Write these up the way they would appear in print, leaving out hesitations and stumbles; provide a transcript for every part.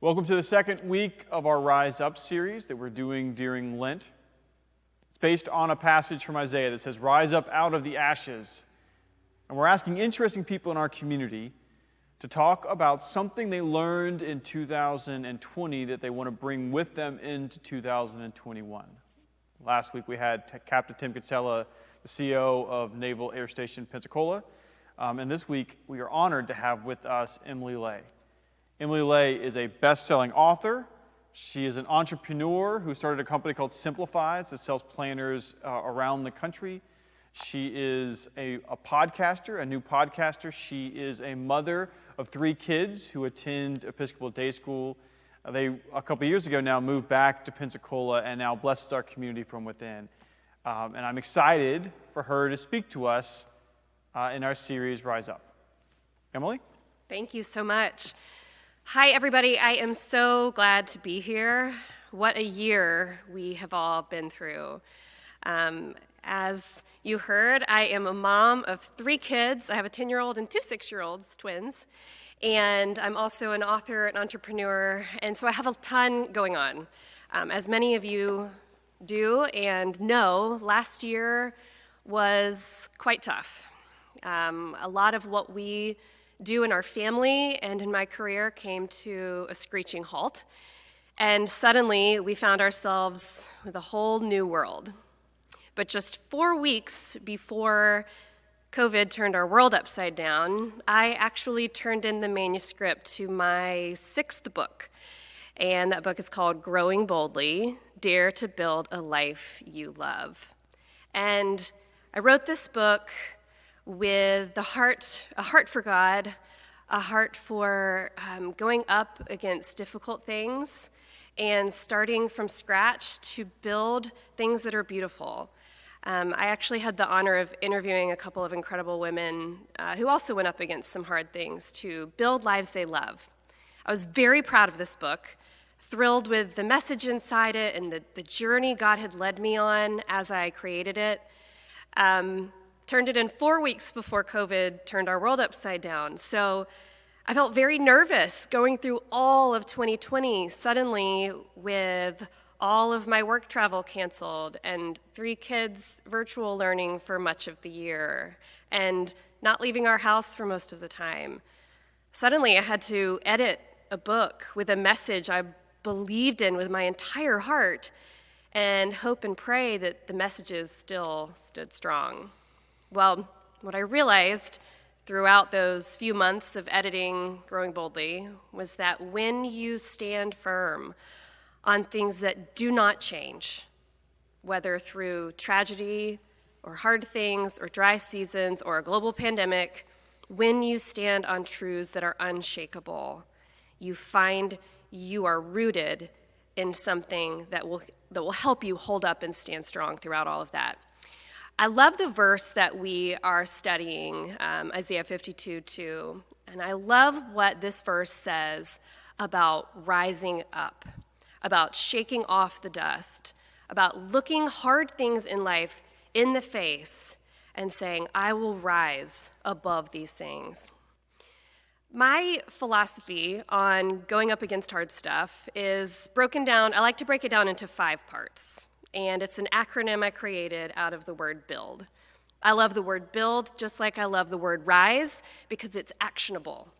Welcome to the second week of our Rise Up series that we're doing during Lent. It's based on a passage from Isaiah that says, "Rise up out of the ashes." And we're asking interesting people in our community to talk about something they learned in 2020 that they want to bring with them into 2021. Last week we had Captain Tim Kinsella, the CEO of Naval Air Station Pensacola. And this week we are honored to have with us Emily Lay. Emily Lay is a best-selling author. She is an entrepreneur who started a company called Simplified that sells planners around the country. She is a podcaster, a new podcaster. She is a mother of 3 kids who attend Episcopal Day School. They, a couple years ago now, moved back to Pensacola and now blesses our community from within. And I'm excited for her to speak to us in our series, Rise Up. Emily? Thank you so much. Hi, everybody. I am so glad to be here. What a year we have all been through. As you heard, I am a mom of 3 kids. I have a 10-year-old and 2 6-year-olds, twins. And I'm also an author, an entrepreneur, and so I have a ton going on. As many of you do and know, last year was quite tough. A lot of what we do in our family and in my career came to a screeching halt. And suddenly we found ourselves with a whole new world. But just 4 weeks before COVID turned our world upside down, I actually turned in the manuscript to my 6th book. And that book is called Growing Boldly, Dare to Build a Life You Love. And I wrote this book with a heart for God, a heart for going up against difficult things and starting from scratch to build things that are beautiful. I actually had the honor of interviewing a couple of incredible women who also went up against some hard things to build lives they love. I was very proud of this book, thrilled with the message inside it and the journey God had led me on as I created it. Turned it in 4 weeks before COVID turned our world upside down. So I felt very nervous going through all of 2020, suddenly with all of my work travel canceled and 3 kids virtual learning for much of the year and not leaving our house for most of the time. Suddenly I had to edit a book with a message I believed in with my entire heart and hope and pray that the messages still stood strong. Well, what I realized throughout those few months of editing Growing Boldly was that when you stand firm on things that do not change, whether through tragedy or hard things or dry seasons or a global pandemic, when you stand on truths that are unshakable, you find you are rooted in something that will help you hold up and stand strong throughout all of that. I love the verse that we are studying, Isaiah 52:2, and I love what this verse says about rising up, about shaking off the dust, about looking hard things in life in the face and saying, I will rise above these things. My philosophy on going up against hard stuff is broken down, I like to break it down into 5 parts. And it's an acronym I created out of the word build. I love the word build just like I love the word rise because it's actionable.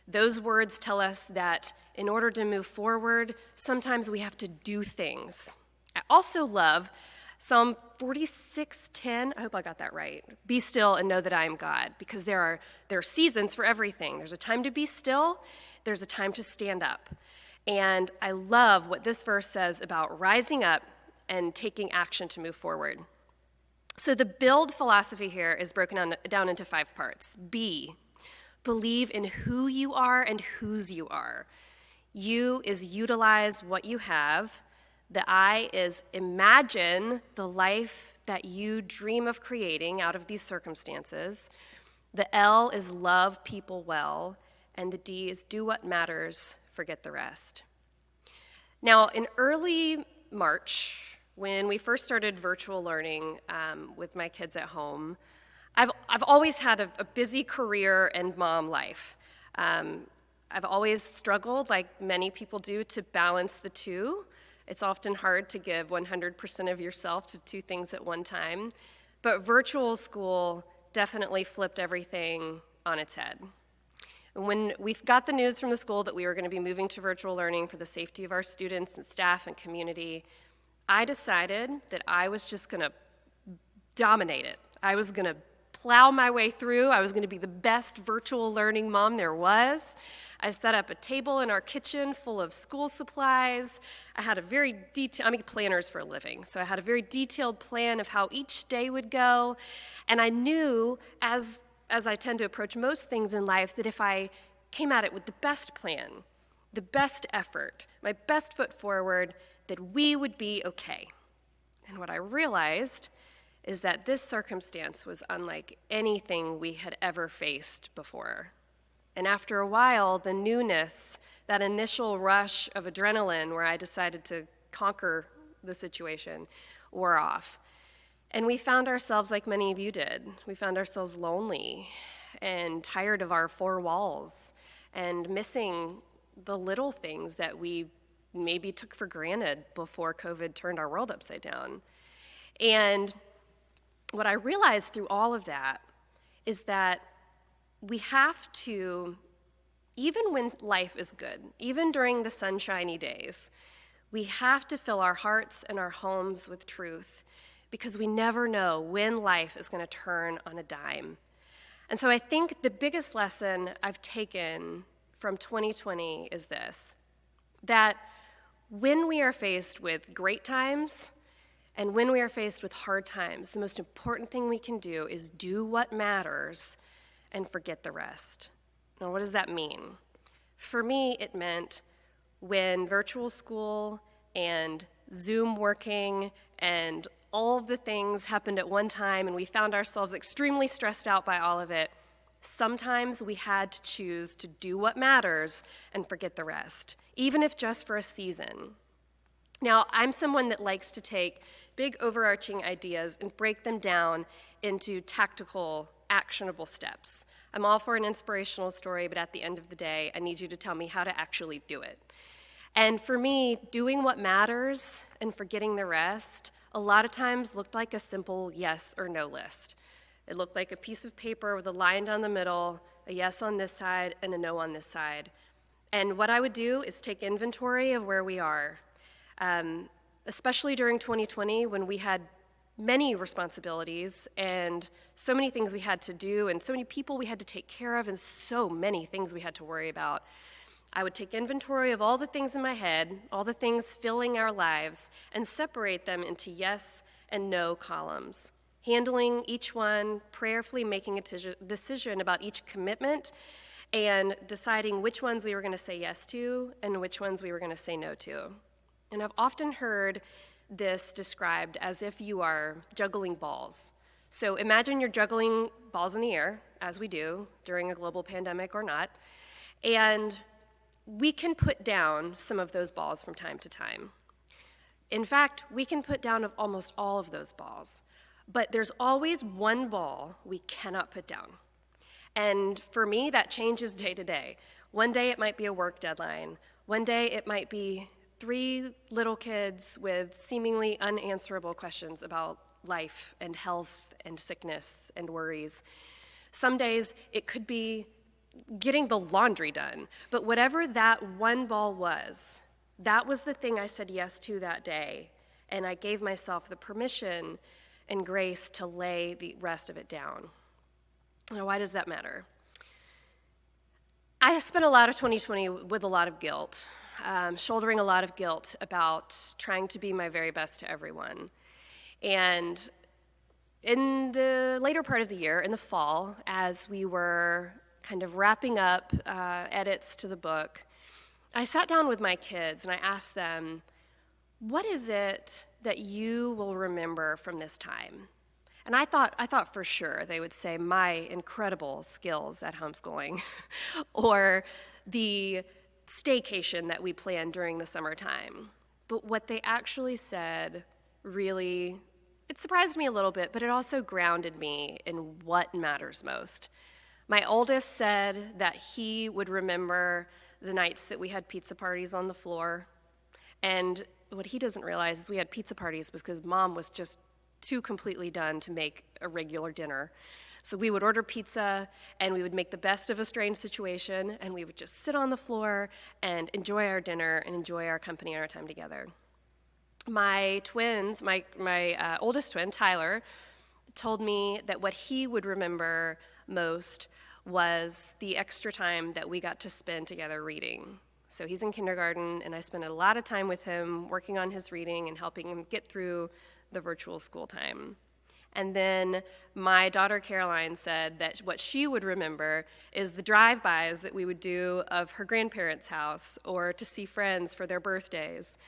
Those words tell us that in order to move forward, sometimes we have to do things. I also love Psalm 46:10. I hope I got that right. Be still and know that I am God, because there are seasons for everything. There's a time to be still, there's a time to stand up. And I love what this verse says about rising up and taking action to move forward. So the build philosophy here is broken down into 5 parts. B, believe in who you are and whose you are. U is utilize what you have. The I is imagine the life that you dream of creating out of these circumstances. The L is love people well. And the D is do what matters, forget the rest. Now, in early March, when we first started virtual learning with my kids at home, I've always had a busy career and mom life. I've always struggled, like many people do, to balance the two. It's often hard to give 100% of yourself to two things at one time. But virtual school definitely flipped everything on its head. When we got the news from the school that we were going to be moving to virtual learning for the safety of our students and staff and community, I decided that I was just going to dominate it. I was going to plow my way through. I was going to be the best virtual learning mom there was. I set up a table in our kitchen full of school supplies. I had a very detailed, I make planners for a living, so I had a very detailed plan of how each day would go. And I knew, as I tend to approach most things in life, that if I came at it with the best plan, the best effort, my best foot forward, that we would be okay. And what I realized is that this circumstance was unlike anything we had ever faced before. And after a while, the newness, that initial rush of adrenaline where I decided to conquer the situation, wore off. And we found ourselves, like many of you did, we found ourselves lonely and tired of our four walls and missing the little things that we maybe took for granted before COVID turned our world upside down. And what I realized through all of that is that we have to, even when life is good, even during the sunshiny days, we have to fill our hearts and our homes with truth, because we never know when life is going to turn on a dime. And so I think the biggest lesson I've taken from 2020 is this, that when we are faced with great times and when we are faced with hard times, the most important thing we can do is do what matters and forget the rest. Now, what does that mean? For me, it meant when virtual school and Zoom working and all of the things happened at one time and we found ourselves extremely stressed out by all of it, sometimes we had to choose to do what matters and forget the rest, even if just for a season. Now, I'm someone that likes to take big overarching ideas and break them down into tactical, actionable steps. I'm all for an inspirational story, but at the end of the day, I need you to tell me how to actually do it. And for me, doing what matters and forgetting the rest a lot of times looked like a simple yes or no list. It looked like a piece of paper with a line down the middle, a yes on this side and a no on this side. And what I would do is take inventory of where we are, especially during 2020 when we had many responsibilities and so many things we had to do and so many people we had to take care of and so many things we had to worry about. I would take inventory of all the things in my head, all the things filling our lives, and separate them into yes and no columns, handling each one, prayerfully making a decision about each commitment, and deciding which ones we were going to say yes to and which ones we were going to say no to. And I've often heard this described as if you are juggling balls. So imagine you're juggling balls in the air, as we do during a global pandemic or not, and we can put down some of those balls from time to time. In fact, we can put down almost all of those balls, but there's always one ball we cannot put down. And for me, that changes day to day. One day it might be a work deadline. One day it might be 3 little kids with seemingly unanswerable questions about life and health and sickness and worries. Some days it could be getting the laundry done. But whatever that one ball was, that was the thing I said yes to that day. And I gave myself the permission and grace to lay the rest of it down. Now, why does that matter? I spent a lot of 2020 with a lot of guilt, shouldering a lot of guilt about trying to be my very best to everyone. And in the later part of the year, in the fall, as we were kind of wrapping up edits to the book, I sat down with my kids and I asked them, what is it that you will remember from this time? And I thought for sure they would say my incredible skills at homeschooling or the staycation that we planned during the summertime. But what they actually said really, it surprised me a little bit, but it also grounded me in what matters most. My oldest said that he would remember the nights that we had pizza parties on the floor. And what he doesn't realize is we had pizza parties because Mom was just too completely done to make a regular dinner. So we would order pizza, and we would make the best of a strange situation, and we would just sit on the floor and enjoy our dinner and enjoy our company and our time together. My twins, my oldest twin, Tyler, told me that what he would remember most was the extra time that we got to spend together reading. So he's in kindergarten, and I spent a lot of time with him working on his reading and helping him get through the virtual school time. And then my daughter Caroline said that what she would remember is the drive-bys that we would do of her grandparents' house or to see friends for their birthdays.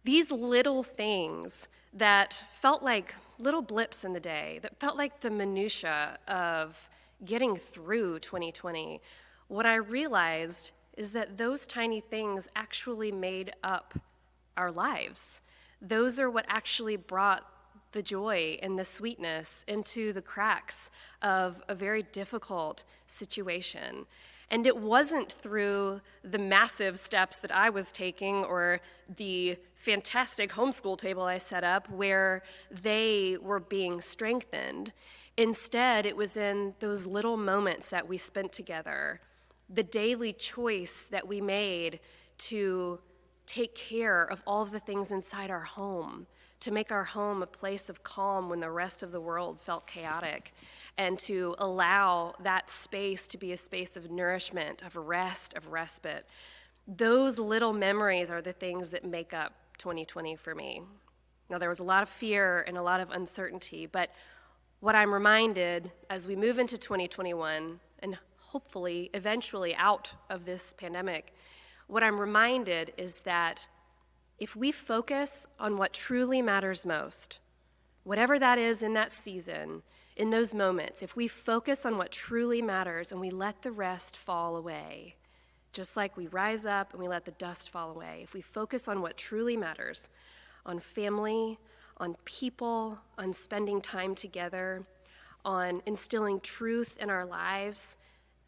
These little things that felt like little blips in the day, that felt like the minutia of getting through 2020, what I realized is that those tiny things actually made up our lives. Those are what actually brought the joy and the sweetness into the cracks of a very difficult situation. And it wasn't through the massive steps that I was taking or the fantastic homeschool table I set up where they were being strengthened. Instead, it was in those little moments that we spent together, the daily choice that we made to take care of all of the things inside our home, to make our home a place of calm when the rest of the world felt chaotic, and to allow that space to be a space of nourishment, of rest, of respite. Those little memories are the things that make up 2020 for me. Now, there was a lot of fear and a lot of uncertainty, but what I'm reminded as we move into 2021, and hopefully eventually out of this pandemic, what I'm reminded is that if we focus on what truly matters most, whatever that is in that season, in those moments, if we focus on what truly matters and we let the rest fall away, just like we rise up and we let the dust fall away, if we focus on what truly matters, on family, on people, on spending time together, on instilling truth in our lives,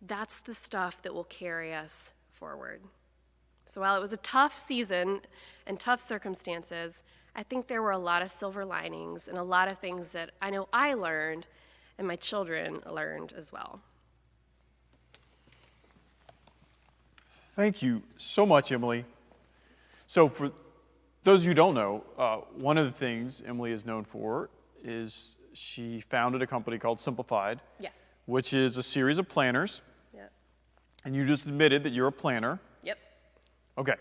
that's the stuff that will carry us forward. So while it was a tough season and tough circumstances, I think there were a lot of silver linings and a lot of things that I know I learned and my children learned as well. Thank you so much, Emily. So for those of you who don't know, one of the things Emily is known for is she founded a company called Simplified, which is a series of planners. And you just admitted that you're a planner. Yep. Okay.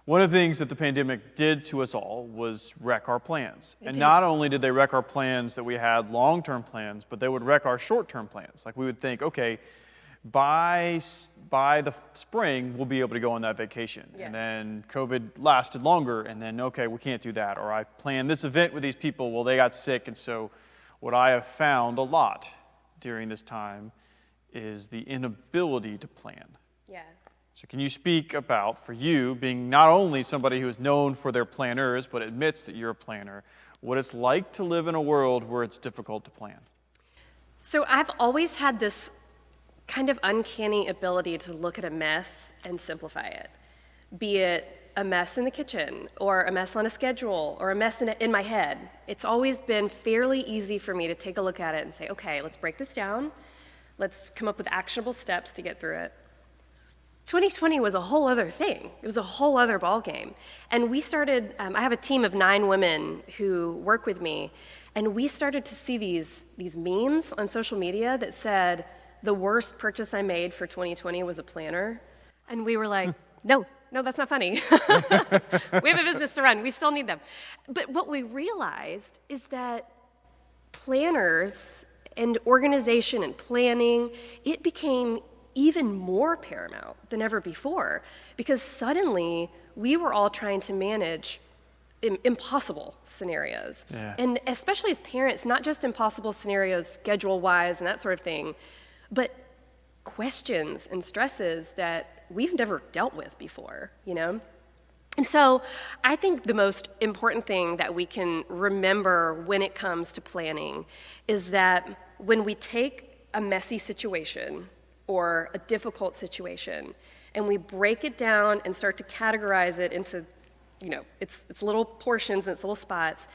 One of the things that the pandemic did to us all was wreck our plans. And not only did they wreck our plans that we had long-term plans, but they would wreck our short-term plans. Like we would think, okay, by the spring, we'll be able to go on that vacation. Yeah. And then COVID lasted longer, and then, okay, we can't do that. Or I planned this event with these people, well, they got sick. And so what I have found a lot during this time is the inability to plan. Yeah. So can you speak about, for you, being not only somebody who is known for their planners, but admits that you're a planner, what it's like to live in a world where it's difficult to plan? So I've always had this kind of uncanny ability to look at a mess and simplify it, be it a mess in the kitchen or a mess on a schedule or a mess in my head. It's always been fairly easy for me to take a look at it and say, okay, let's break this down. Let's come up with actionable steps to get through it. 2020 was a whole other thing. It was a whole other ballgame. And we started, I have a team of 9 women who work with me, and we started to see these memes on social media that said, the worst purchase I made for 2020 was a planner. And we were like, no, that's not funny. We have a business to run. We still need them. But what we realized is that planners and organization and planning, it became even more paramount than ever before because suddenly we were all trying to manage impossible scenarios. Yeah. And especially as parents, not just impossible scenarios schedule-wise and that sort of thing, but questions and stresses that we've never dealt with before, you know? And so I think the most important thing that we can remember when it comes to planning is that when we take a messy situation or a difficult situation, and we break it down and start to categorize it into, its little portions and its little spots,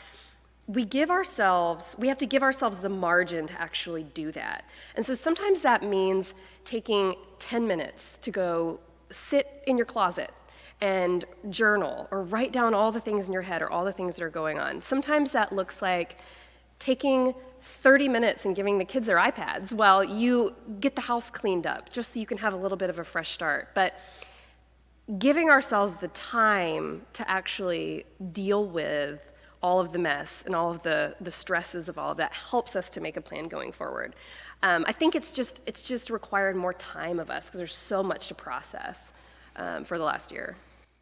we have to give ourselves the margin to actually do that. And so sometimes that means taking 10 minutes to go sit in your closet and journal or write down all the things in your head or all the things that are going on. Sometimes that looks like taking 30 minutes and giving the kids their iPads while you get the house cleaned up, just so you can have a little bit of a fresh start. But giving ourselves the time to actually deal with all of the mess and all of the stresses of all of that helps us to make a plan going forward. I think it's just required more time of us because there's so much to process for the last year.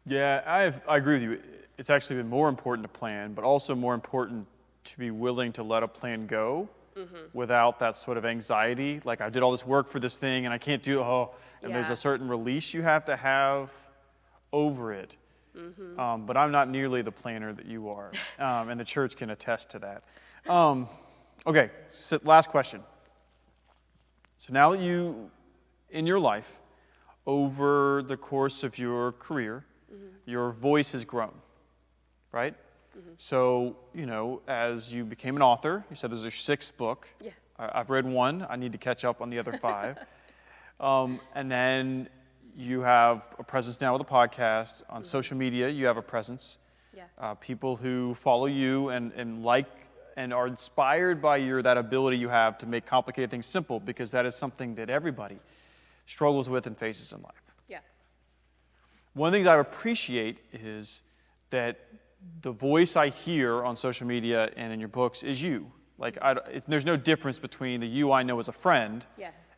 Yeah, I agree with you. It's actually been more important to plan, but also more important to be willing to let a plan go without that sort of anxiety. Like, I did all this work for this thing and I can't do it. And there's a certain release you have to have over it. But I'm not nearly the planner that you are, and the church can attest to that. Okay, so last question. So now that in your life, over the course of your career, your voice has grown, right? So, as you became an author, you said this is your 6th book. Yeah. I've read 1. I need to catch up on the other 5. And then you have a presence now with a podcast. On social media, you have a presence. Yeah. People who follow you and like and are inspired by that ability you have to make complicated things simple, because that is something that everybody struggles with and faces in life. Yeah. One of the things I appreciate is that the voice I hear on social media and in your books is you. Like, there's no difference between the you I know as a friend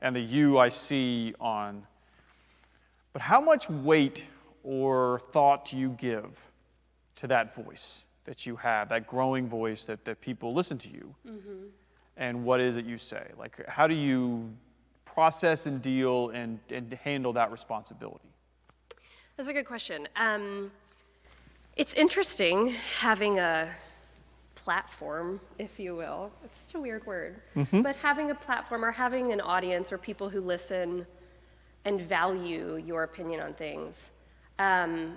and the you I see on. But how much weight or thought do you give to that voice that you have, that growing voice that people listen to you? And what is it you say? Like, how do you process and deal and handle that responsibility? That's a good question. It's interesting having a platform, if you will. It's such a weird word. But having a platform or having an audience or people who listen and value your opinion on things. I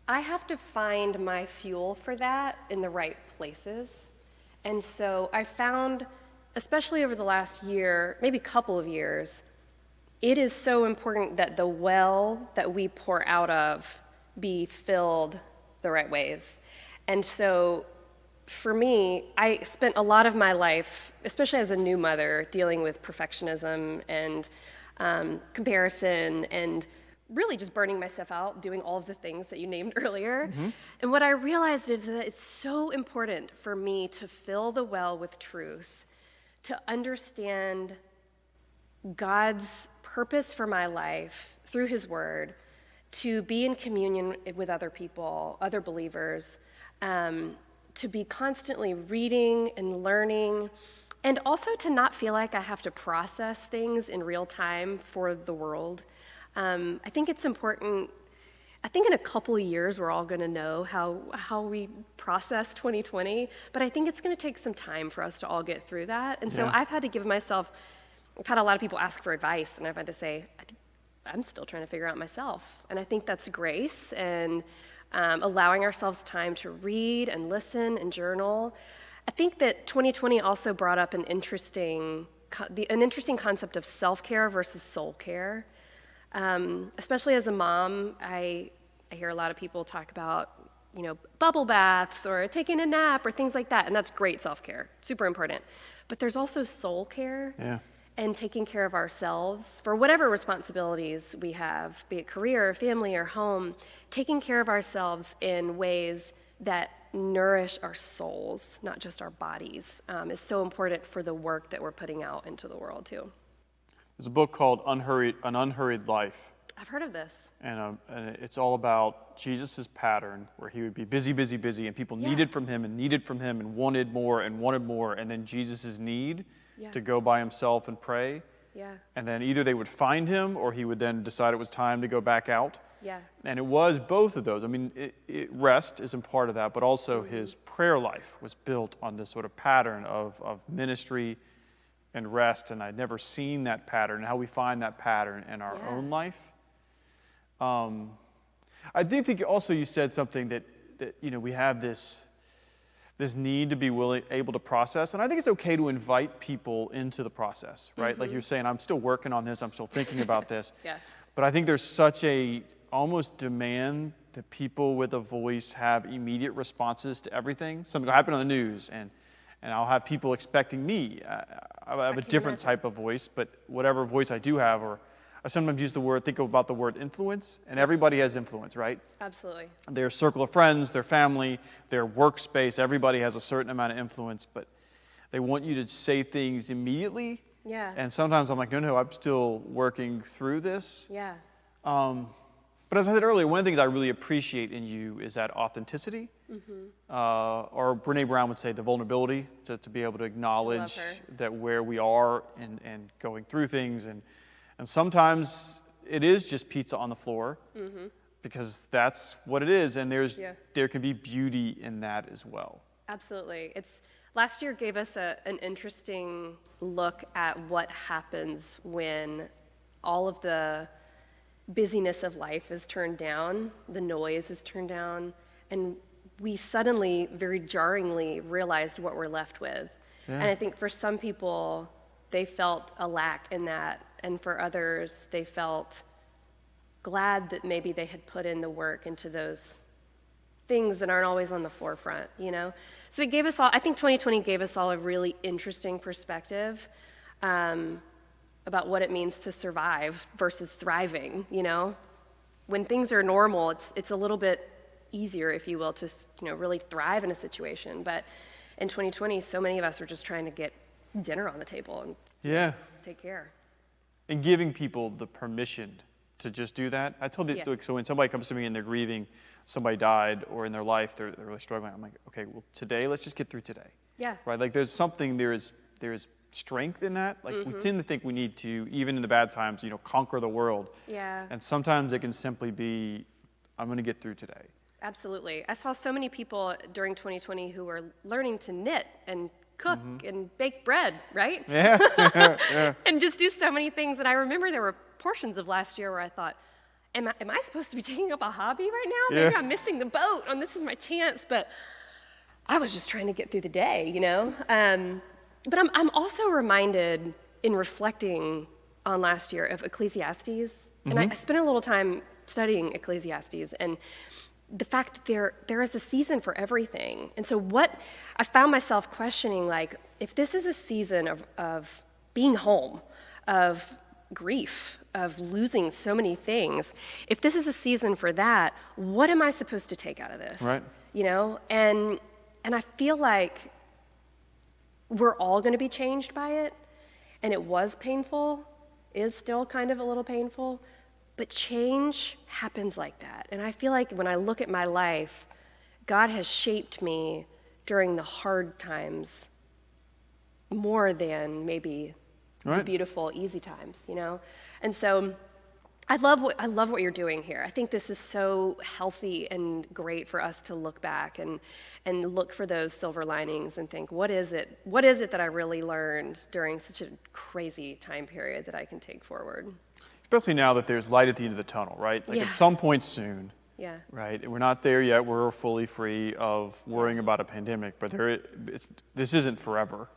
have to find my fuel for that in the right places. And so I found, especially over the last year, maybe couple of years, it is so important that the well that we pour out of be filled the right ways. And so for me, I spent a lot of my life, especially as a new mother, dealing with perfectionism and comparison and really just burning myself out, doing all of the things that you named earlier. And what I realized is that it's so important for me to fill the well with truth, to understand God's purpose for my life through His Word, to be in communion with other people, other believers, to be constantly reading and learning, and also to not feel like I have to process things in real time for the world. I think it's important. I think in a couple of years we're all going to know how we process 2020, but I think it's going to take some time for us to all get through that. And so I've had a lot of people ask for advice, and I've had to say, I'm still trying to figure out myself. And I think that's grace and allowing ourselves time to read and listen and journal. I think that 2020 also brought up an interesting concept of self-care versus soul care. Especially as a mom, I hear a lot of people talk about, bubble baths or taking a nap or things like that, and that's great self-care, super important. But there's also soul care and taking care of ourselves for whatever responsibilities we have, be it career, family, or home, taking care of ourselves in ways that nourish our souls, not just our bodies, is so important for the work that we're putting out into the world, too. There's a book called An Unhurried Life. I've heard of this. And it's all about Jesus' pattern, where he would be busy, busy, busy, and people needed from him and wanted more, and then Jesus' need to go by himself and pray. And then either they would find him, or he would then decide it was time to go back out. And it was both of those. I mean, rest is a part of that, but also his prayer life was built on this sort of pattern of ministry and rest, and I'd never seen that pattern, and how we find that pattern in our Yeah. own life. I do think also you said something that we have this need to be able to process, and I think it's okay to invite people into the process, right? Like you're saying, I'm still working on this, I'm still thinking about this. Yeah. But I think there's such a almost demand that people with a voice have immediate responses to everything. Something will happen on the news, and I'll have people expecting me. I have a different type of voice, but whatever voice I do have, or I sometimes think about the word influence, and everybody has influence, right? Absolutely. Their circle of friends, their family, their workspace, everybody has a certain amount of influence, but they want you to say things immediately. Yeah. And sometimes I'm like, no, I'm still working through this. Yeah. But as I said earlier, one of the things I really appreciate in you is that authenticity, or Brene Brown would say the vulnerability, to be able to acknowledge that where we are and going through things. And sometimes it is just pizza on the floor, because that's what it is. And there can be beauty in that as well. Absolutely. Last year gave us an interesting look at what happens when all of the busyness of life is turned down, the noise is turned down, and we suddenly, very jarringly, realized what we're left with. Yeah. And I think for some people, they felt a lack in that, and for others, they felt glad that maybe they had put in the work into those things that aren't always on the forefront, So it gave us all, I think 2020 gave us all a really interesting perspective about what it means to survive versus thriving, When things are normal, it's a little bit easier, if you will, to really thrive in a situation. But in 2020, so many of us were just trying to get dinner on the table and take care. And giving people the permission to just do that. I told you, so when somebody comes to me and they're grieving, somebody died, or in their life they're really struggling, I'm like, okay, well, today, let's just get through today. Yeah. Right? Like there is strength in that. Like we tend to think we need to, even in the bad times, conquer the world. Yeah. And sometimes it can simply be, I'm going to get through today. Absolutely. I saw so many people during 2020 who were learning to knit and cook and bake bread, right? Yeah. And just do so many things. And I remember there were portions of last year where I thought, am I supposed to be taking up a hobby right now? Maybe I'm missing the boat, and this is my chance. But I was just trying to get through the day, But I'm also reminded in reflecting on last year of Ecclesiastes. And I spent a little time studying Ecclesiastes, and the fact that there is a season for everything. And so what I found myself questioning, like, if this is a season of being home, of grief, of losing so many things, if this is a season for that, what am I supposed to take out of this? Right. And I feel like we're all going to be changed by it, and it was painful, is still kind of a little painful, but change happens like that. And I feel like when I look at my life, God has shaped me during the hard times more than maybe the beautiful, easy times, And so I love what you're doing here. I think this is so healthy and great for us to look back and look for those silver linings and think, what is it that I really learned during such a crazy time period that I can take forward? Especially now that there's light at the end of the tunnel, right? Like at some point soon, right? We're not there yet. We're fully free of worrying about a pandemic, but this isn't forever.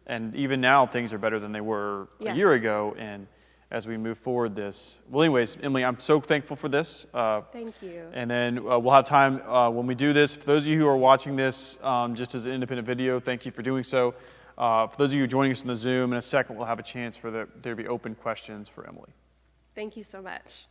And even now, things are better than they were a year ago. And as we move forward well, anyways, Emily, I'm so thankful for this. Thank you. And then we'll have time when we do this. For those of you who are watching this just as an independent video, thank you for doing so. For those of you joining us on the Zoom, in a second, we'll have a chance for there to be open questions for Emily. Thank you so much.